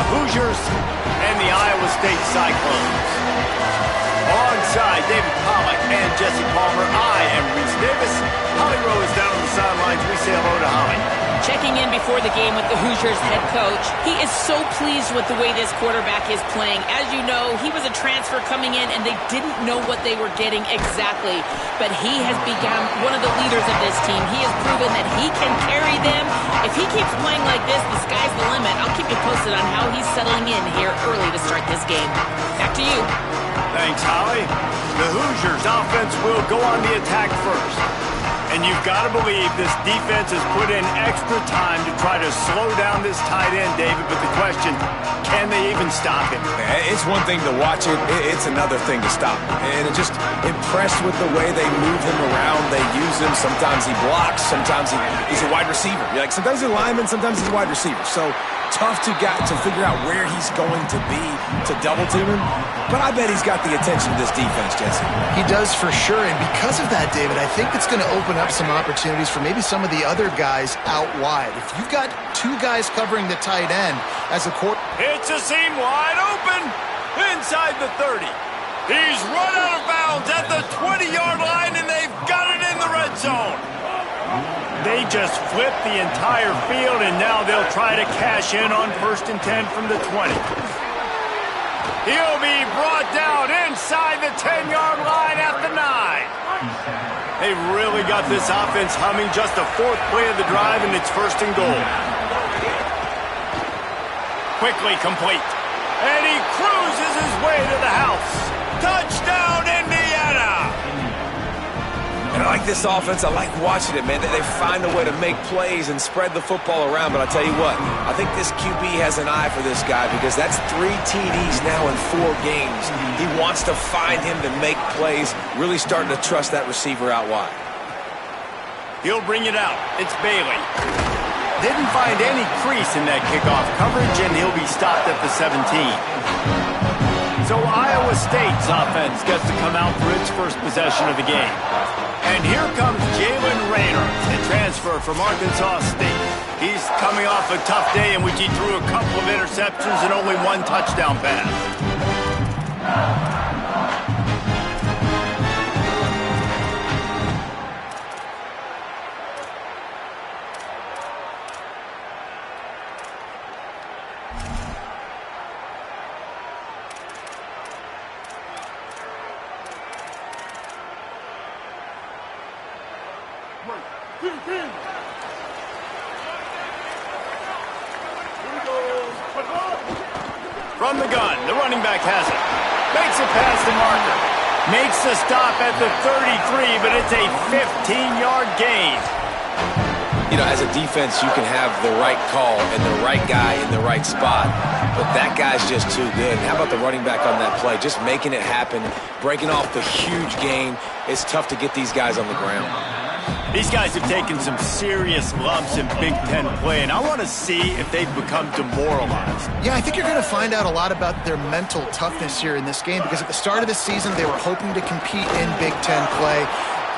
Indiana Hoosiers and the Iowa State Cyclones. Alongside David Pollack and Jesse Palmer, I am Reese Davis. Holly Rowe is down on the sidelines. We say hello to Holly. Checking in before the game with the Hoosiers head coach. He is so pleased with the way this quarterback is playing. As you know, he was a transfer coming in, and they didn't know what they were getting exactly. But he has become one of the leaders of this team. He has proven that he can carry them. If he keeps playing like this, the sky's the limit. I'll keep you posted on how he's settling in here early to start this game. Back to you. Thanks, Holly. The Hoosiers offense will go on the attack first. And you've got to believe this defense has put in extra time to try to slow down this tight end, David. But the question, can they even stop him? It's one thing to watch it. It's another thing to stop him. And I'm just impressed with the way they move him around. They use him. Sometimes he blocks. Sometimes he's a wide receiver. Sometimes he's a lineman. Sometimes he's a wide receiver. So tough to figure out where he's going to be to double team him. But I bet he's got the attention of this defense, Jesse. He does for sure, and because of that, David, I think it's going to open up some opportunities for maybe some of the other guys out wide. If you've got two guys covering the tight end as a quarter... It's a seam wide open inside the 30. He's run out of bounds at the 20-yard line, and they've got it in the red zone. They just flipped the entire field, and now they'll try to cash in on 1st and 10 from the 20. He'll be brought down inside the 10-yard line at the 9. They've really got this offense humming. Just the 4th play of the drive, and it's 1st and goal. Quickly complete. And he cruises his way to the house. Touchdown, Indiana! And I like this offense. I like watching it, man. They find a way to make plays and spread the football around. But I'll tell you what, I think this QB has an eye for this guy because that's 3 TDs now in 4 games. He wants to find him to make plays, really starting to trust that receiver out wide. He'll bring it out. It's Bailey. Didn't find any crease in that kickoff coverage, and he'll be stopped at the 17. So Iowa State's offense gets to come out for its first possession of the game. And here comes Jalen Raynor, a transfer from Arkansas State. He's coming off a tough day in which he threw a couple of interceptions and only 1 touchdown pass. From the gun, the running back has it. Makes it past the marker. Makes the stop at the 33, but it's a 15-yard gain. As a defense, you can have the right call and the right guy in the right spot, but that guy's just too good. How about the running back on that play? Just making it happen, breaking off the huge gain. It's tough to get these guys on the ground. These guys have taken some serious lumps in Big Ten play, and I want to see if they've become demoralized. Yeah, I think you're going to find out a lot about their mental toughness here in this game because at the start of the season, they were hoping to compete in Big Ten play.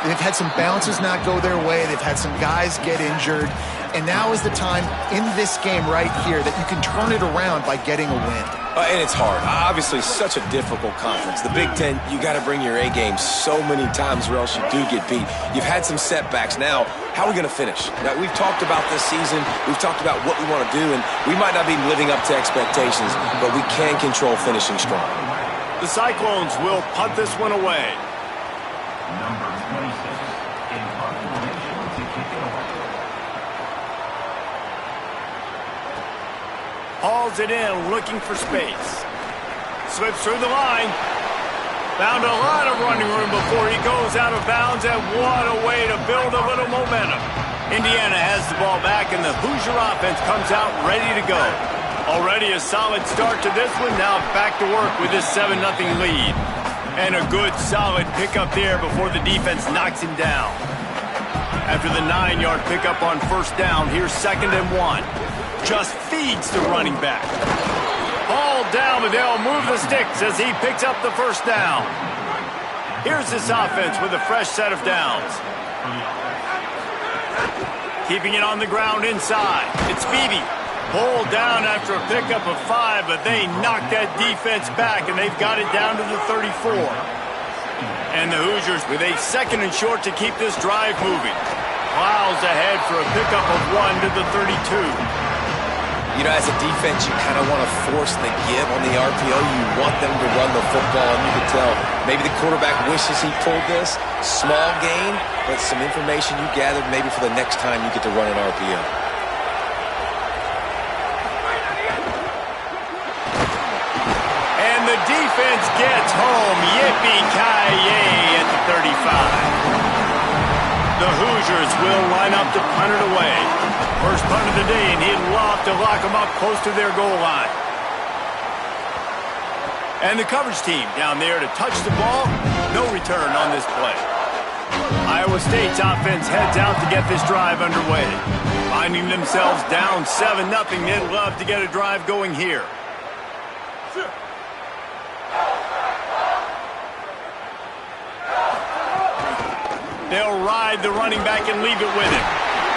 They've had some bounces not go their way. They've had some guys get injured. And now is the time in this game right here that you can turn it around by getting a win. And it's hard. Obviously, such a difficult conference. The Big Ten, you got to bring your A game so many times or else you do get beat. You've had some setbacks. Now, how are we going to finish? Now, we've talked about this season. We've talked about what we want to do, and we might not be living up to expectations, but we can control finishing strong. The Cyclones will punt this one away. Hauls it in, looking for space. Slips through the line. Found a lot of running room before he goes out of bounds, and what a way to build a little momentum. Indiana has the ball back, and the Hoosier offense comes out ready to go. Already a solid start to this one. Now back to work with this 7-0 lead. And a good, solid pickup there before the defense knocks him down. After the 9-yard pickup on 1st down, here's 2nd and 1. Just feeds the running back. Ball down, but they'll move the sticks as he picks up the 1st down. Here's this offense with a fresh set of downs. Keeping it on the ground inside. It's Beebe. Pulled down after a pickup of 5, but they knocked that defense back, and they've got it down to the 34. And the Hoosiers with a 2nd and short to keep this drive moving. Plows ahead for a pickup of 1 to the 32. You know, as a defense, you kind of want to force the give on the RPO. You want them to run the football, and you can tell maybe the quarterback wishes he pulled this. Small gain, but some information you gathered maybe for the next time you get to run an RPO. And the defense gets home. Yippee-ki-yay at the 35. The Hoosiers will line up to punt it away. First punt of the day, and he'd love to lock them up close to their goal line. And the coverage team down there to touch the ball. No return on this play. Iowa State's offense heads out to get this drive underway. Finding themselves down 7-0, they'd love to get a drive going here. They'll ride the running back and leave it with him.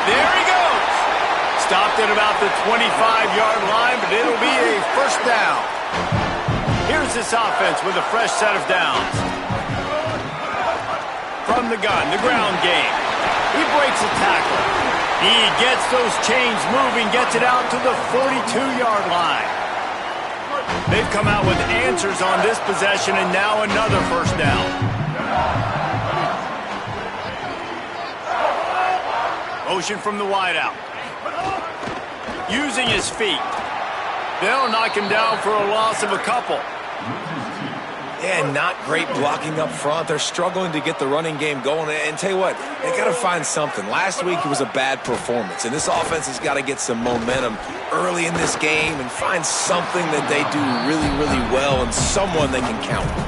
There he goes. Stopped at about the 25-yard line, but it'll be a first down. Here's this offense with a fresh set of downs. From the gun, the ground game. He breaks a tackle. He gets those chains moving, gets it out to the 42-yard line. They've come out with answers on this possession, and now another first down. Motion from the wideout. Using his feet. They'll knock him down for a loss of a couple. Yeah, not great blocking up front. They're struggling to get the running game going. And tell you what, they got to find something. Last week it was a bad performance, and this offense has got to get some momentum early in this game and find something that they do really, really well and someone they can count on.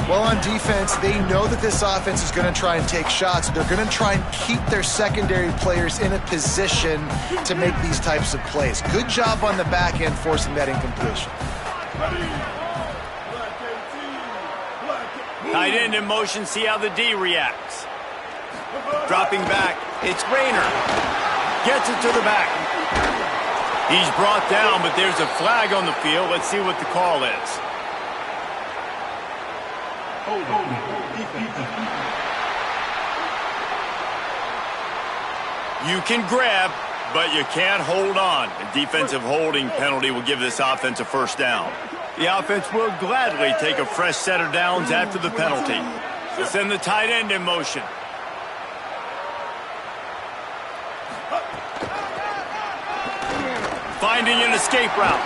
Well, on defense, they know that this offense is going to try and take shots. They're going to try and keep their secondary players in a position to make these types of plays. Good job on the back end forcing that incompletion. Tight end in motion, see how the D reacts. Dropping back, it's Rayner. Gets it to the back. He's brought down, but there's a flag on the field. Let's see what the call is. You can grab, but you can't hold on. A defensive holding penalty will give this offense a first down. The offense will gladly take a fresh set of downs after the penalty. They'll send the tight end in motion. Finding an escape route.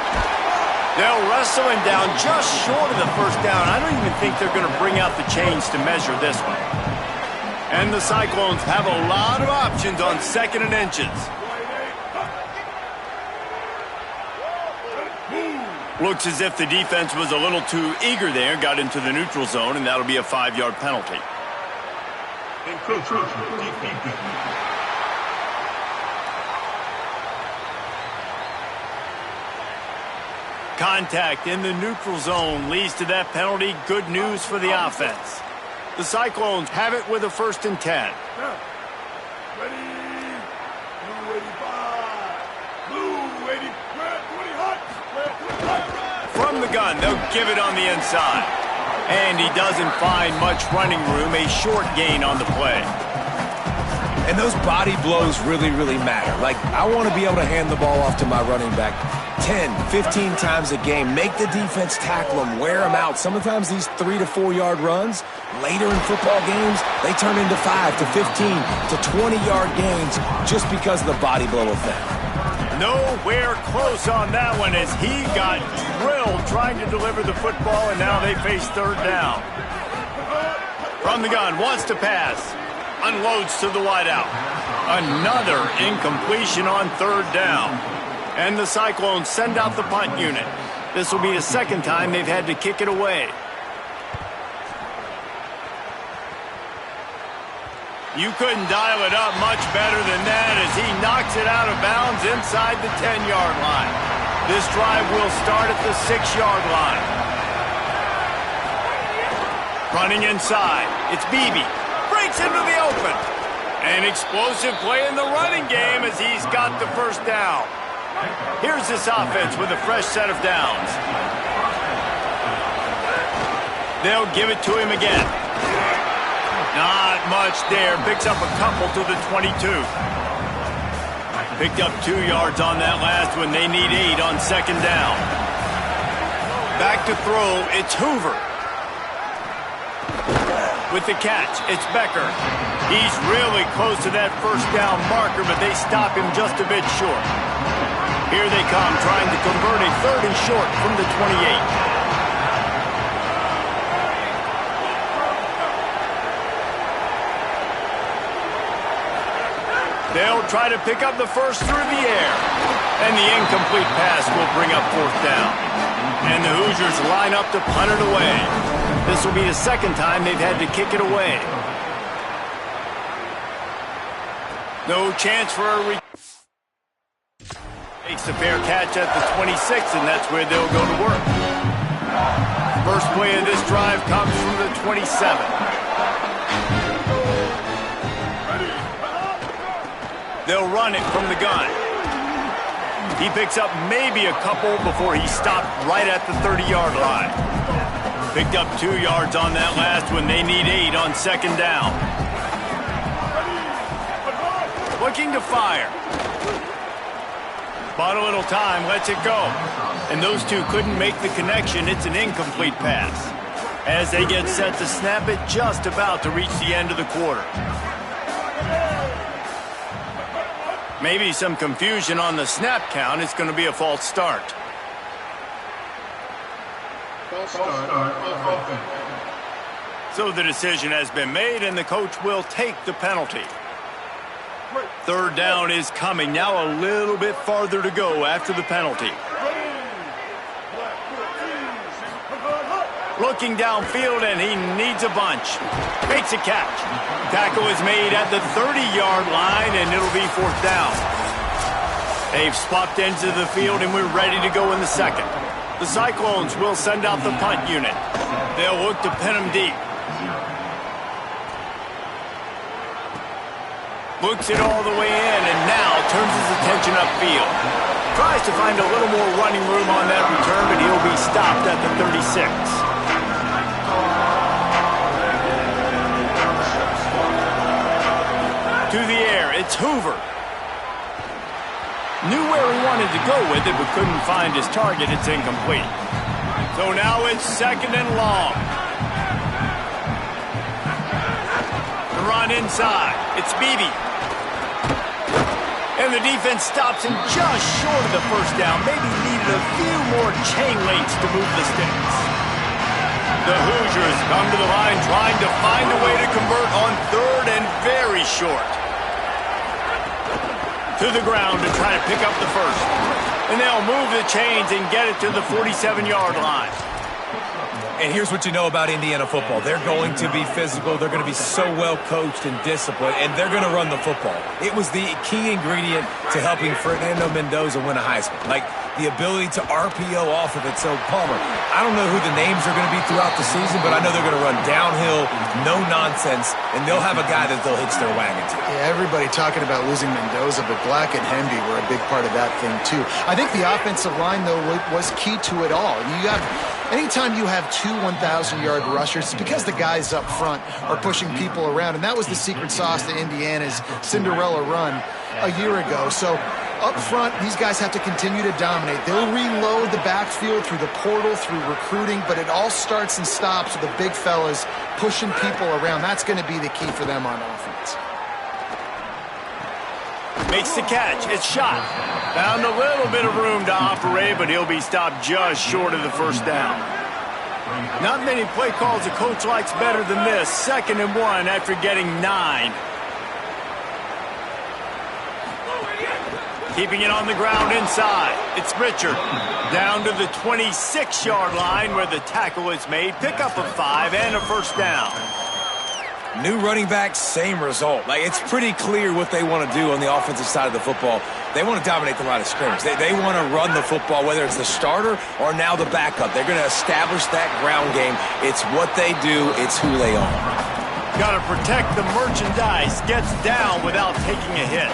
They'll wrestle him down just short of the first down. I don't even think they're going to bring out the chains to measure this one. And the Cyclones have a lot of options on 2nd and inches. Looks as if the defense was a little too eager there, got into the neutral zone, and that'll be a 5-yard penalty. Contact in the neutral zone leads to that penalty. Good news for the offense. The Cyclones have it with a 1st and 10. From the gun, they'll give it on the inside. And he doesn't find much running room, a short gain on the play. And those body blows really, really matter. Like, I want to be able to hand the ball off to my running back 10, 15 times a game. Make the defense tackle them, wear them out. Sometimes these 3 to 4 yard runs, later in football games, they turn into 5 to 15 to 20-yard gains just because of the body blow effect. Nowhere close on that one as he got drilled trying to deliver the football, and now they face 3rd down. From the gun, wants to pass. Unloads to the wideout. Another incompletion on 3rd down. And the Cyclones send out the punt unit. This will be the 2nd time they've had to kick it away. You couldn't dial it up much better than that as he knocks it out of bounds inside the 10-yard line. This drive will start at the 6-yard line. Running inside, it's Beebe. Breaks into the open. An explosive play in the running game as he's got the first down. Here's this offense with a fresh set of downs. They'll give it to him again. Not much there. Picks up a couple to the 22. Picked up 2 yards on that last one. They need 8 on second down. Back to throw. It's Hoover. With the catch, it's Becker. He's really close to that first down marker, but they stop him just a bit short. Here they come, trying to convert a 3rd and short from the 28. They'll try to pick up the first through the air. And the incomplete pass will bring up 4th down. And the Hoosiers line up to punt it away. This will be the 2nd time they've had to kick it away. No chance for a makes a fair catch at the 26, and that's where they'll go to work. First play of this drive comes from the 27. They'll run it from the gun. He picks up maybe a couple before he stopped right at the 30-yard line. Picked up 2 yards on that last one. They need 8 on second down. Looking to fire. Bought a little time, lets it go. And those two couldn't make the connection. It's an incomplete pass. As they get set to snap it, just about to reach the end of the quarter. Maybe some confusion on the snap count. It's going to be a false start. So the decision has been made, and the coach will take the penalty. 3rd down is coming. Now a little bit farther to go after the penalty. Looking downfield, and he needs a bunch. Makes a catch. Tackle is made at the 30-yard line, and it'll be 4th down. They've swapped ends of the field, and we're ready to go in the 2nd. The Cyclones will send out the punt unit. They'll look to pin him deep. Looks it all the way in, and now turns his attention upfield. Tries to find a little more running room on that return, but he'll be stopped at the 36. To the air, it's Hoover. Knew where he wanted to go with it, but couldn't find his target. It's incomplete. So now it's 2nd and long. The run inside. It's Beebe. And the defense stops him just short of the first down. Maybe needed a few more chain links to move the sticks. The Hoosiers come to the line trying to find a way to convert on 3rd and very short. To the ground to try to pick up the first. And they'll move the chains and get it to the 47-yard line. And here's what you know about Indiana football. They're going to be physical. They're going to be so well coached and disciplined, and they're going to run the football. It was the key ingredient to helping Fernando Mendoza win a Heisman. Like the ability to RPO off of it. So, Palmer, I don't know who the names are going to be throughout the season, but I know they're going to run downhill, no nonsense, and they'll have a guy that they'll hitch their wagon to. Yeah, everybody talking about losing Mendoza, but Black and Hemby were a big part of that thing, too. I think the offensive line, though, was key to it all. Anytime you have 2 1,000-yard rushers, it's because the guys up front are pushing people around, and that was the secret sauce to Indiana's Cinderella run a year ago. So up front, these guys have to continue to dominate. They'll reload the backfield through the portal, through recruiting, but it all starts and stops with the big fellas pushing people around. That's going to be the key for them on offense. Makes the catch. It's shot. Found a little bit of room to operate, but he'll be stopped just short of the first down. Not many play calls a coach likes better than this. 2nd and 1 after getting 9. Keeping it on the ground inside. It's Richard. Down to the 26-yard line where the tackle is made. Pick up a 5 and a first down. New running back, same result. Like, it's pretty clear what they want to do on the offensive side of the football. They want to dominate the line of scrimmage. They want to run the football, whether it's the starter or now the backup. They're going to establish that ground game. It's what they do. It's who they are. Got to protect the merchandise. Gets down without taking a hit.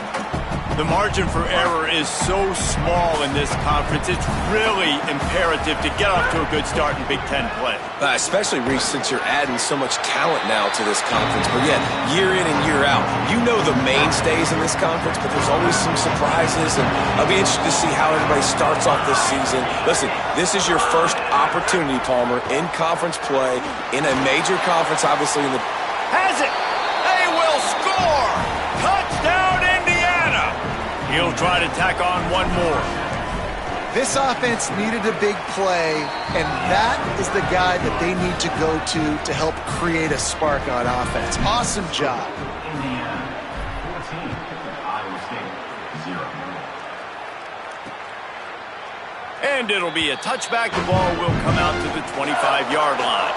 The margin for error is so small in this conference, it's really imperative to get off to a good start in Big Ten play. Especially, Reese, since you're adding so much talent now to this conference. But yet, year in and year out, you know the mainstays in this conference, but there's always some surprises, and I'll be interested to see how everybody starts off this season. Listen, this is your first opportunity, Palmer, in conference play, in a major conference, obviously in the... Has it! They will score! Touchdown, Indiana! He'll try to tack on one more. This offense needed a big play, and that is the guy that they need to go to help create a spark on offense. Awesome job. Indiana 14, Iowa State 0. And it'll be a touchback. The ball will come out to the 25-yard line.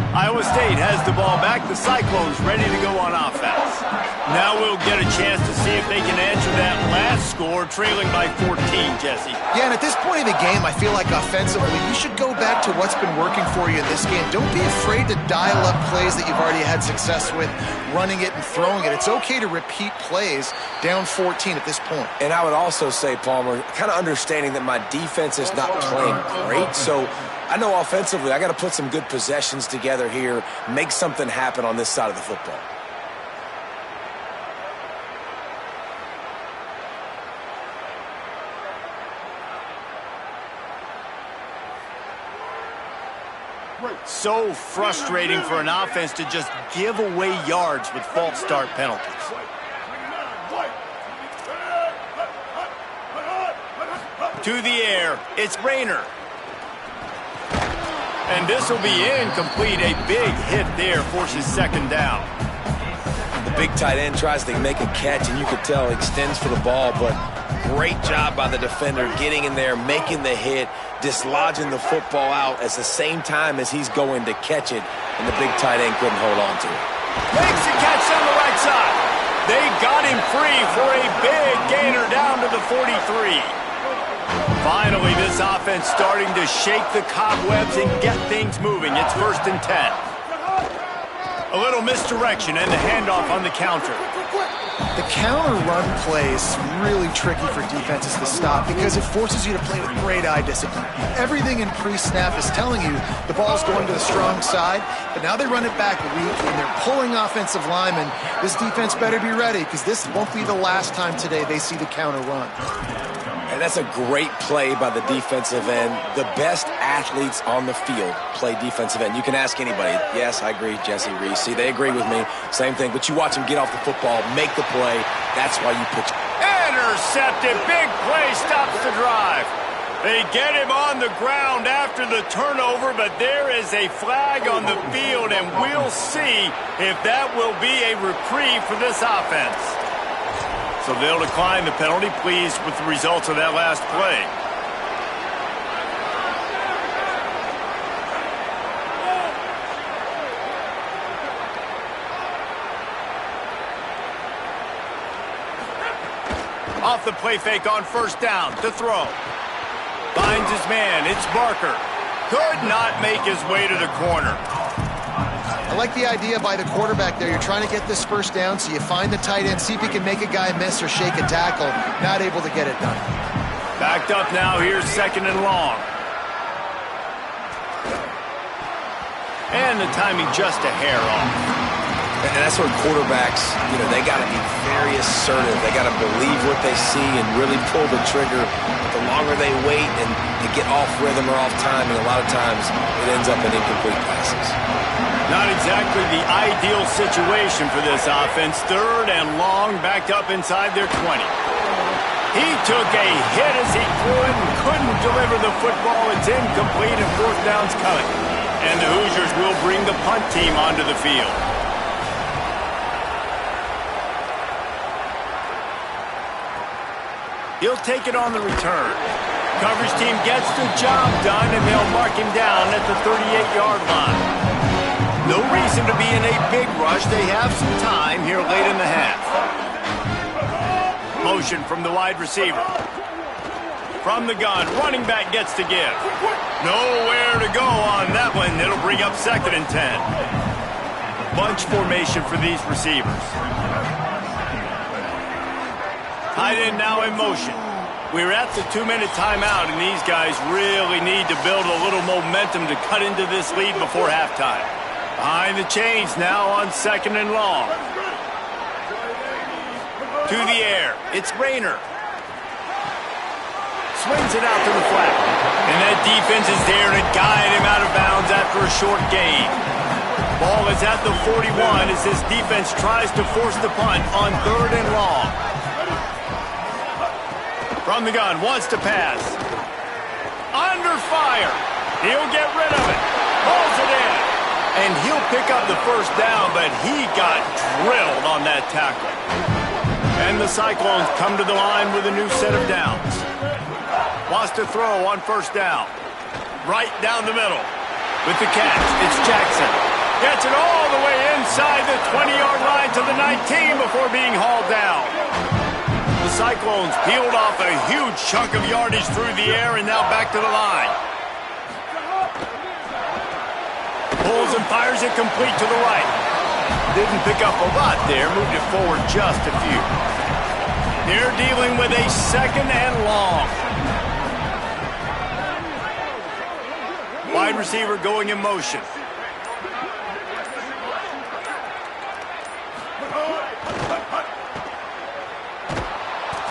Iowa State has the ball back. The Cyclones ready to go on offense. Now we'll get a chance to see if they can answer that last score, trailing by 14, Jesse. Yeah, and at this point in the game, I feel like offensively, you should go back to what's been working for you in this game. Don't be afraid to dial up plays that you've already had success with, running it and throwing it. It's okay to repeat plays down 14 at this point. And I would also say, Palmer, kind of understanding that my defense is not playing great, so I know offensively I got to put some good possessions together here, make something happen on this side of the football. So frustrating for an offense to just give away yards with false start penalties. To the air, it's Rayner. And this will be incomplete. A big hit there forces second down. The big tight end tries to make a catch, and you could tell extends for the ball, but great job by the defender getting in there, making the hit, dislodging the football out at the same time as he's going to catch it, and the big tight end couldn't hold on to it. Makes the catch on the right side. They got him free for a big gainer down to the 43. Finally, this offense starting to shake the cobwebs and get things moving. It's 1st and 10. A little misdirection and the handoff on the counter. The counter run play is really tricky for defenses to stop because it forces you to play with great eye discipline. Everything in pre-snap is telling you the ball's going to the strong side, but now they run it back weak and they're pulling offensive linemen. This defense better be ready because this won't be the last time today they see the counter run. And that's a great play by the defensive end. The best athletes on the field play defensive end. You can ask anybody. Yes, I agree, Jesse, Reese. See, they agree with me. Same thing. But you watch them get off the football, make the play. That's why you pitch. Intercepted. Big play stops the drive. They get him on the ground after the turnover, but there is a flag on the field, and we'll see if that will be a reprieve for this offense. So they'll decline the penalty, pleased with the results of that last play. Off the play fake on 1st down to throw. Finds his man. It's Barker. Could not make his way to the corner. I like the idea by the quarterback there. You're trying to get this 1st down, so you find the tight end, see if he can make a guy miss or shake a tackle. Not able to get it done. Backed up now. Here's 2nd and long. And the timing just a hair off. And that's where quarterbacks, they got to be very assertive. They got to believe what they see and really pull the trigger. But the longer they wait and they get off rhythm or off time, and a lot of times it ends up in incomplete passes. Not exactly the ideal situation for this offense. 3rd and long, backed up inside their 20. He took a hit as he threw it and couldn't deliver the football. It's incomplete and 4th down's coming. And the Hoosiers will bring the punt team onto the field. He'll take it on the return. Coverage team gets the job done, and they'll mark him down at the 38-yard line. No reason to be in a big rush. They have some time here late in the half. Motion from the wide receiver. From the gun, running back gets to give. Nowhere to go on that one. It'll bring up 2nd and 10. Bunch formation for these receivers. Tight end now in motion. We're at the 2-minute timeout, and these guys really need to build a little momentum to cut into this lead before halftime. Behind the chains now on 2nd and long. To the air. It's Rayner. Swings it out to the flat. And that defense is there to guide him out of bounds after a short gain. Ball is at the 41 as this defense tries to force the punt on 3rd and long. From the gun, wants to pass. Under fire. He'll get rid of it. Pulls it in. And he'll pick up the first down, but he got drilled on that tackle. And the Cyclones come to the line with a new set of downs. Wants to throw on 1st down. Right down the middle. With the catch, it's Jackson. Gets it all the way inside the 20-yard line to the 19 before being hauled down. The Cyclones peeled off a huge chunk of yardage through the air and now back to the line. Pulls and fires it complete to the right. Didn't pick up a lot there, moved it forward just a few. They're dealing with a 2nd and long. Wide receiver going in motion.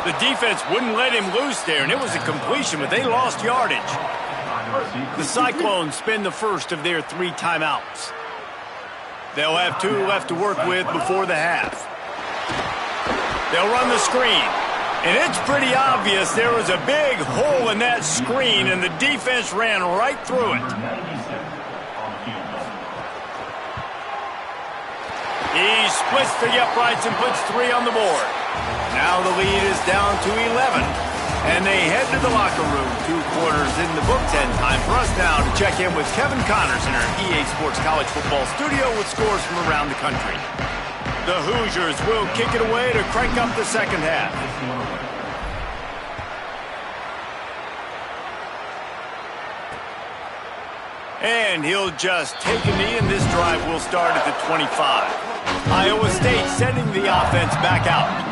The defense wouldn't let him loose there, and it was a completion, but they lost yardage. The Cyclones spend the first of their 3 timeouts. They'll have 2 left to work with before the half. They'll run the screen, and it's pretty obvious there was a big hole in that screen, and the defense ran right through it. He splits the uprights and puts 3 on the board. Now the lead is down to 11. And they head to the locker room. 2 quarters in the books, and time for us now to check in with Kevin Connors in our EA Sports College Football studio with scores from around the country. The Hoosiers will kick it away to crank up the second half. And he'll just take a knee, and this drive will start at the 25. Iowa State sending the offense back out.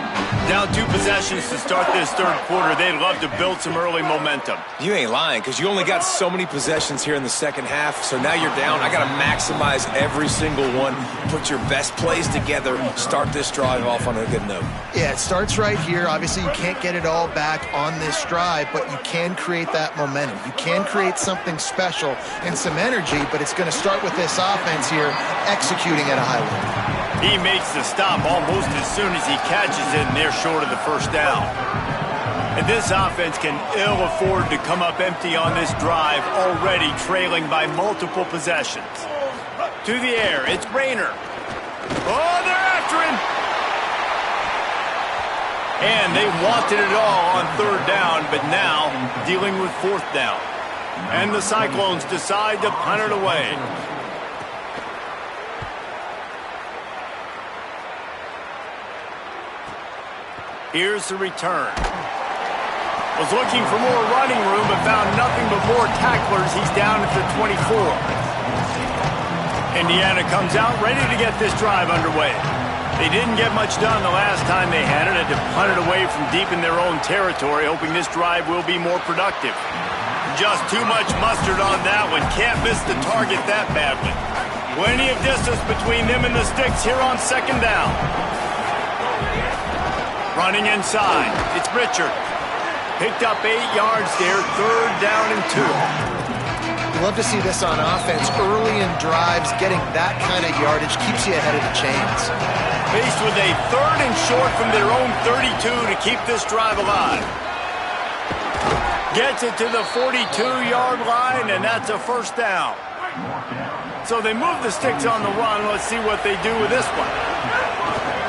Down 2 possessions to start this 3rd quarter. They'd love to build some early momentum. You ain't lying, because you only got so many possessions here in the second half, so now you're down. I got to maximize every single one, put your best plays together, start this drive off on a good note. Yeah, it starts right here. Obviously, you can't get it all back on this drive, but you can create that momentum. You can create something special and some energy, but it's going to start with this offense here executing at a high level. He makes the stop almost as soon as he catches it, and they're short of the first down. And this offense can ill afford to come up empty on this drive, already trailing by multiple possessions. To the air, it's Rayner. Oh, they're after him! And they wanted it all on 3rd down, but now dealing with 4th down. And the Cyclones decide to punt it away. Here's the return. Was looking for more running room, but found nothing but more tacklers. He's down at the 24. Indiana comes out ready to get this drive underway. They didn't get much done the last time they had it. Had to punt it away from deep in their own territory, hoping this drive will be more productive. Just too much mustard on that one. Can't miss the target that badly. Plenty of distance between them and the sticks here on 2nd down. Running inside, it's Richard. Picked up 8 yards there, 3rd down and 2. You love to see this on offense. Early in drives, getting that kind of yardage keeps you ahead of the chains. Faced with a 3rd and short from their own 32 to keep this drive alive. Gets it to the 42-yard line, and that's a 1st down. So they move the sticks on the run. Let's see what they do with this one.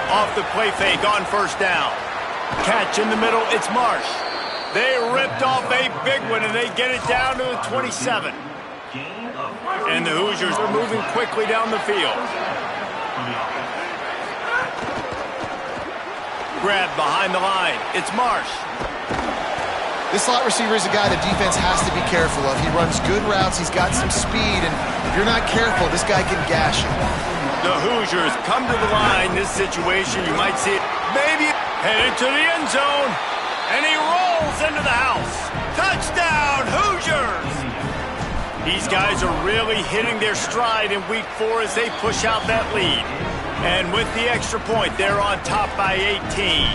Off the play fake on 1st down. Catch in the middle, it's Marsh. They ripped off a big one, and they get it down to the 27. And the Hoosiers are moving quickly down the field. Grab behind the line, it's Marsh. This slot receiver is a guy the defense has to be careful of. He runs good routes, he's got some speed, and if you're not careful, this guy can gash you. The Hoosiers come to the line. This situation, you might see it. Maybe Headed to the end zone, and he rolls into the house. Touchdown, Hoosiers! These guys are really hitting their stride in Week 4 as they push out that lead. And with the extra point, they're on top by 18.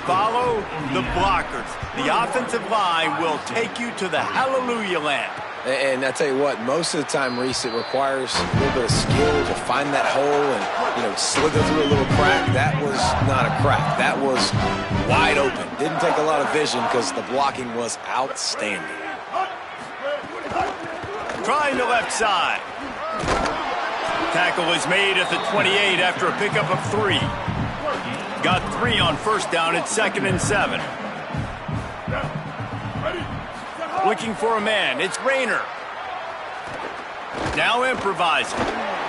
Follow the blockers. The offensive line will take you to the hallelujah land. And I tell you what, most of the time, Reese, it requires a little bit of skill to find that hole and, slither through a little crack. That was not a crack. That was wide open. Didn't take a lot of vision because the blocking was outstanding. Trying the left side. Tackle is made at the 28 after a pickup of 3. Got 3 on first down at 2nd and 7. Looking for a man. It's Rayner. Now improvising.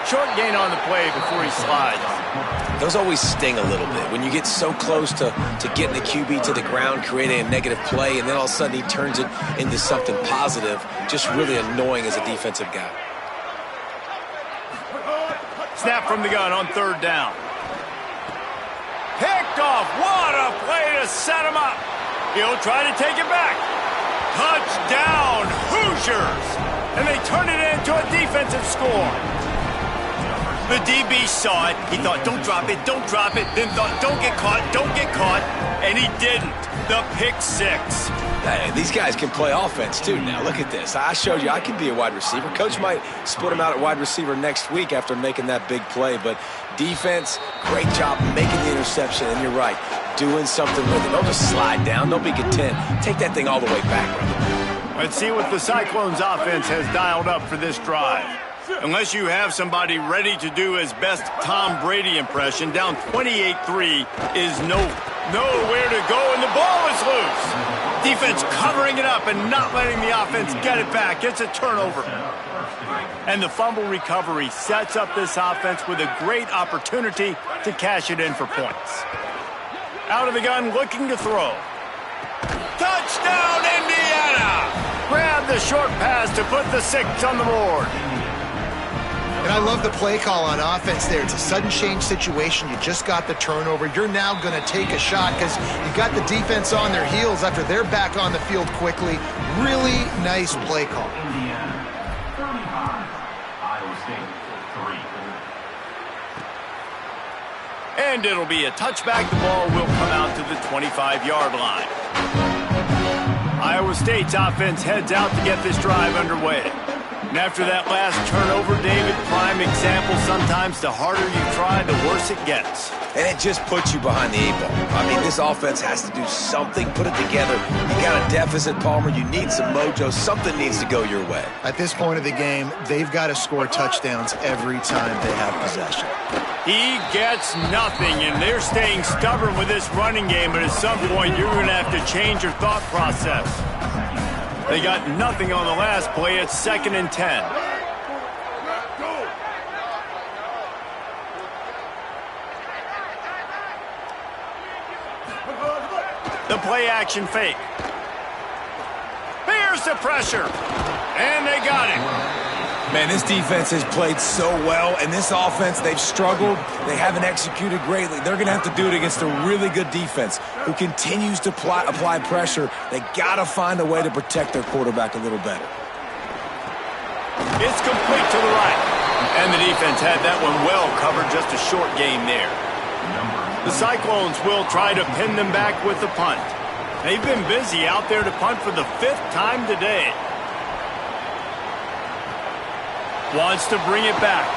Short gain on the play before he slides. Those always sting a little bit. When you get so close to getting the QB to the ground, creating a negative play, and then all of a sudden he turns it into something positive, just really annoying as a defensive guy. Snap from the gun on 3rd down. Picked off. What a play to set him up. He'll try to take it back. Touchdown, Hoosiers! And they turn it into a defensive score. The DB saw it. He thought, don't drop it, don't drop it. Then thought, don't get caught, don't get caught. And he didn't. The pick 6. Hey, these guys can play offense, too. Now, look at this. I showed you I can be a wide receiver. Coach might split him out at wide receiver next week after making that big play. But defense, great job making the interception. And you're right, doing something with it. Don't just slide down. Don't be content. Take that thing all the way back, brother. Let's see what the Cyclones offense has dialed up for this drive. Unless you have somebody ready to do his best Tom Brady impression, down 28-3 is nowhere to go, and the ball is loose. Defense covering it up and not letting the offense get it back. It's a turnover. And the fumble recovery sets up this offense with a great opportunity to cash it in for points. Out of the gun, looking to throw. Touchdown, Indiana! Grab the short pass to put the 6 on the board. And I love the play call on offense there. It's a sudden change situation. You just got the turnover. You're now going to take a shot because you got the defense on their heels after they're back on the field quickly. Really nice play call. Indiana, 35. Iowa State, 3. And it'll be a touchback. The ball will come out to the 25-yard line. Iowa State's offense heads out to get this drive underway. And after that last turnover, David, prime example, sometimes the harder you try, the worse it gets. And it just puts you behind the 8 ball. I mean, this offense has to do something, put it together. You got a deficit, Palmer. You need some mojo. Something needs to go your way. At this point of the game, they've got to score touchdowns every time they have possession. He gets nothing, and they're staying stubborn with this running game, but at some point, you're going to have to change your thought process. They got nothing on the last play. It's 2nd and 10. The play action fake. Here's the pressure. And they got it. Man, this defense has played so well, and this offense, they've struggled. They haven't executed greatly. They're going to have to do it against a really good defense who continues to apply pressure. They got to find a way to protect their quarterback a little better. It's complete to the right. And the defense had that one well covered, just a short game there. The Cyclones will try to pin them back with the punt. They've been busy out there to punt for the 5th time today. Wants to bring it back.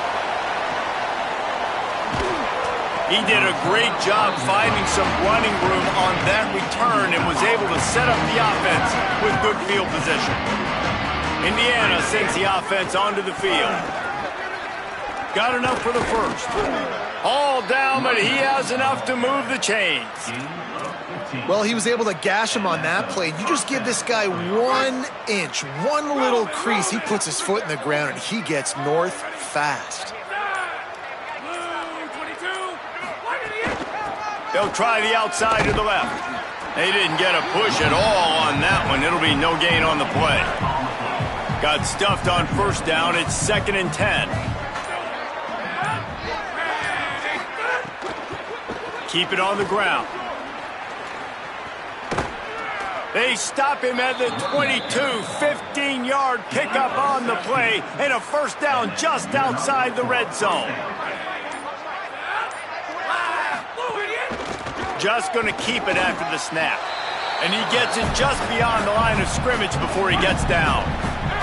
He did a great job finding some running room on that return and was able to set up the offense with good field position. Indiana sends the offense onto the field. Got enough for the first. All down, but he has enough to move the chains. Well, he was able to gash him on that play. You just give this guy 1 inch, one little crease. He puts his foot in the ground, and he gets north fast. They'll try the outside to the left. They didn't get a push at all on that one. It'll be no gain on the play. Got stuffed on first down. It's 2nd and 10. Keep it on the ground. They stop him at the 22, 15-yard pickup on the play, and a first down just outside the red zone. Just going to keep it after the snap. And he gets it just beyond the line of scrimmage before he gets down.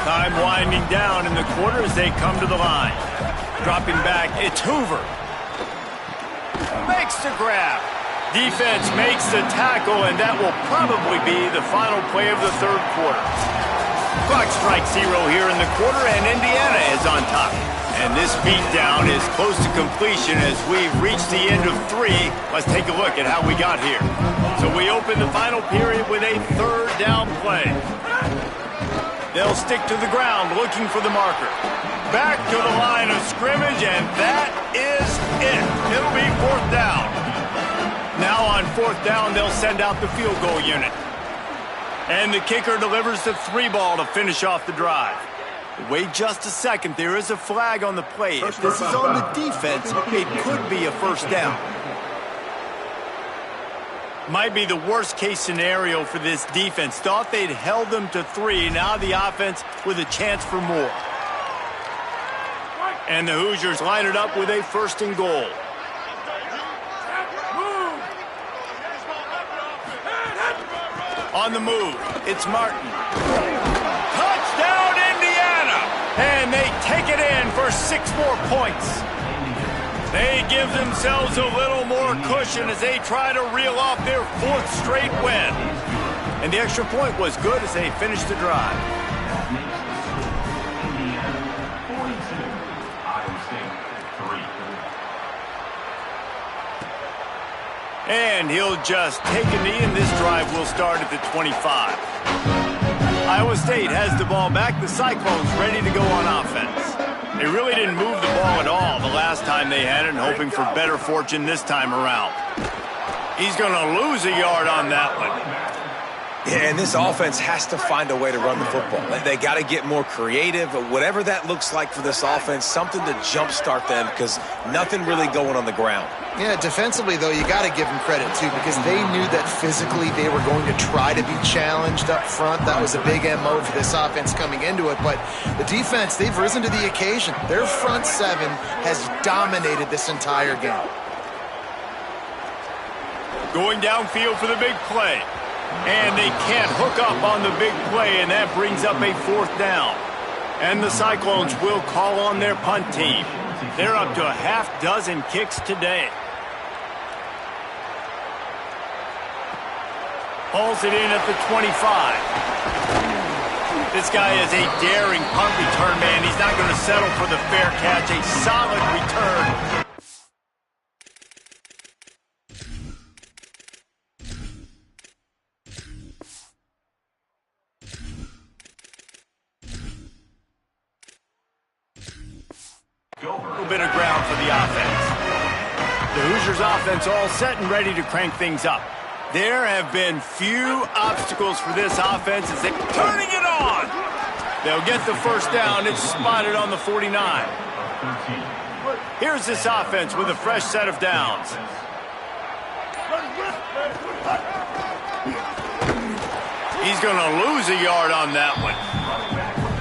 Time winding down in the quarter as they come to the line. Dropping back, it's Hoover. Makes the grab. Defense makes the tackle, and that will probably be the final play of the third quarter. Clock strikes 0 here in the quarter, and Indiana is on top. And this beatdown is close to completion as we've reached the end of 3. Let's take a look at how we got here. So we open the final period with a third down play. They'll stick to the ground looking for the marker. Back to the line of scrimmage, and that is it. It'll be fourth down. Now on fourth down, they'll send out the field goal unit. And the kicker delivers the 3 ball to finish off the drive. Wait just a second. There is a flag on the play. If this is on the defense, it could be a first down. Might be the worst-case scenario for this defense. Thought they'd held them to 3. Now the offense with a chance for more. And the Hoosiers line it up with a first and goal. On the move, it's Martin. Touchdown, Indiana! And they take it in for 6 more points. They give themselves a little more cushion as they try to reel off their 4th straight win. And the extra point was good as they finished the drive. And he'll just take a knee, and this drive will start at the 25. Iowa State has the ball back. The Cyclones ready to go on offense. They really didn't move the ball at all the last time they had it, and hoping for better fortune this time around. He's going to lose a yard on that one. Yeah, and this offense has to find a way to run the football. They got to get more creative, whatever that looks like for this offense, something to jumpstart them because nothing really going on the ground. Yeah, defensively, though, you got to give them credit, too, because they knew that physically they were going to try to be challenged up front. That was a big MO for this offense coming into it. But the defense, they've risen to the occasion. Their front 7 has dominated this entire game. Going downfield for the big play. And they can't hook up on the big play, and that brings up a 4th down. And the Cyclones will call on their punt team. They're up to a half-dozen kicks today. Hauls it in at the 25. This guy is a daring punt return man. He's not going to settle for the fair catch. A solid return. A little bit of ground for the offense. The Hoosiers offense all set and ready to crank things up. There have been few obstacles for this offense as they're turning it on. They'll get the first down. It's spotted on the 49. Here's this offense with a fresh set of downs. He's going to lose a yard on that one.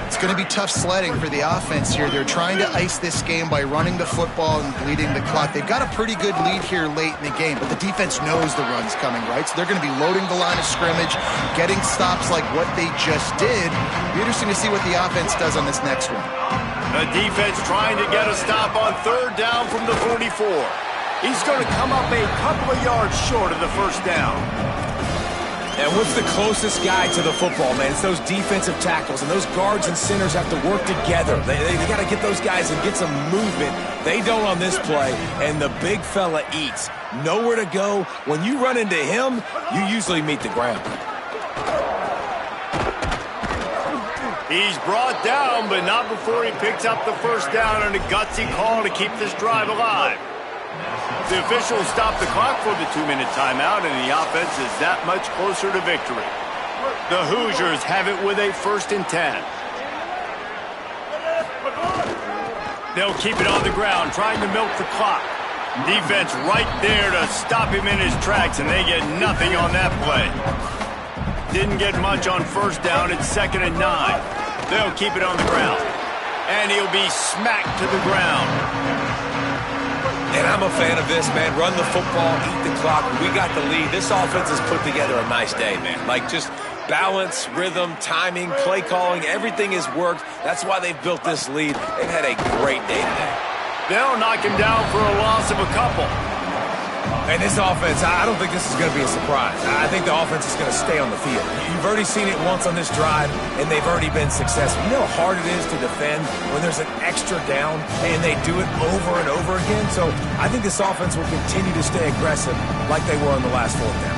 It's going to be tough sledding for the offense here. They're trying to ice this game by running the football and bleeding the clock. They've got a pretty good lead here late in the game, but the defense knows the run's coming, right? So they're going to be loading the line of scrimmage, getting stops like what they just did. Be interesting to see what the offense does on this next one. The defense trying to get a stop on third down from the 44. He's going to come up a couple of yards short of the first down. And what's the closest guy to the football, man? It's those defensive tackles, and those guards and centers have to work together. They got to get those guys and get some movement. They don't on this play, and the big fella eats. Nowhere to go. When you run into him, you usually meet the ground. He's brought down, but not before he picks up the first down on a gutsy call to keep this drive alive. The officials stop the clock for the 2-minute timeout, and the offense is that much closer to victory. The Hoosiers have it with a 1st and 10. They'll keep it on the ground, trying to milk the clock. Defense right there to stop him in his tracks, and they get nothing on that play. Didn't get much on first down. It's 2nd and 9. They'll keep it on the ground. And he'll be smacked to the ground. And I'm a fan of this, man. Run the football, eat the clock. We got the lead. This offense has put together a nice day, man. Like, just balance, rhythm, timing, play calling, everything has worked. That's why they've built this lead. They've had a great day today. They'll knock him down for a loss of a couple. And this offense, I don't think this is going to be a surprise. I think the offense is going to stay on the field. You've already seen it once on this drive, and they've already been successful. You know how hard it is to defend when there's an extra down, and they do it over and over again? So I think this offense will continue to stay aggressive like they were on the last 4th down.